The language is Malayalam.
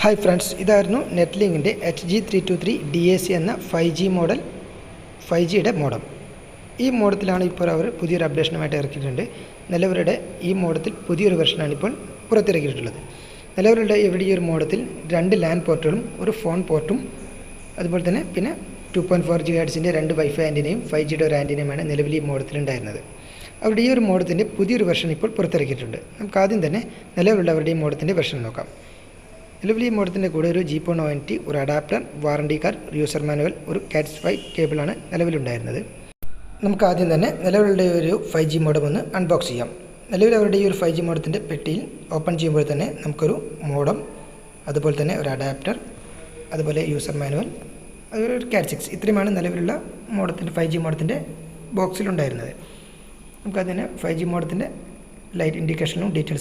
ഹായ് ഫ്രണ്ട്സ്, ഇതായിരുന്നു നെറ്റ്ലിങ്കിൻ്റെ HG323 DAC എന്ന 5G മോഡൽ 5Gയുടെ മോഡം. ഈ മോഡത്തിലാണ് ഇപ്പോൾ അവർ പുതിയൊരു അപ്ഡേഷനുമായിട്ട് ഇറക്കിയിട്ടുണ്ട്. നിലവിലുള്ള ഈ മോഡത്തിൽ പുതിയൊരു വെർഷനാണ് ഇപ്പോൾ പുറത്തിറക്കിയിട്ടുള്ളത്. നിലവിലുള്ള ഇവിടെ ഈ ഒരു മോഡത്തിൽ 2 LAN പോർട്ടുകളും ഒരു ഫോൺ പോർട്ടും അതുപോലെ തന്നെ പിന്നെ 2.4 GHz 2 വൈഫൈ ആൻറ്റിനയും 5Gയുടെ ഒരു ആൻറ്റിനയുമാണ് നിലവിൽ ഈ മോഡത്തിലുണ്ടായിരുന്നത്. അവരുടെ ഈ ഒരു മോഡത്തിൻ്റെ പുതിയൊരു വെർഷൻ ഇപ്പോൾ പുറത്തിറക്കിയിട്ടുണ്ട്. നമുക്ക് ആദ്യം തന്നെ നിലവിലുള്ള അവരുടെ ഈ മോഡത്തിൻ്റെ വെർഷൻ നോക്കാം. നിലവിൽ ഈ മോഡത്തിൻ്റെ കൂടെ ഒരു G.ONT, ഒരു adapter, warranty card, user manual, ഒരു Cat5 കേബിളാണ് നിലവിലുണ്ടായിരുന്നത്. നമുക്ക് ആദ്യം തന്നെ നിലവിലുള്ള ഒരു 5G മോഡം ഒന്ന് അൺബോക്സ് ചെയ്യാം. നിലവിൽ അവരുടെ ഈ ഒരു 5G മോഡത്തിൻ്റെ പെട്ടിയിൽ ഓപ്പൺ ചെയ്യുമ്പോൾ തന്നെ നമുക്കൊരു മോഡം, അതുപോലെ തന്നെ ഒരു അഡാപ്റ്റർ, അതുപോലെ യൂസർ മാനുവൽ, അതുപോലെ ഒരു Cat6, ഇത്രയുമാണ് നിലവിലുള്ള മോഡത്തിൻ്റെ 5G മോഡത്തിൻ്റെ ബോക്സിലുണ്ടായിരുന്നത്. നമുക്കതിന് 5G മോഡത്തിൻ്റെ ലൈറ്റ് ഇൻഡിക്കേഷനും ഡീറ്റെയിൽസ്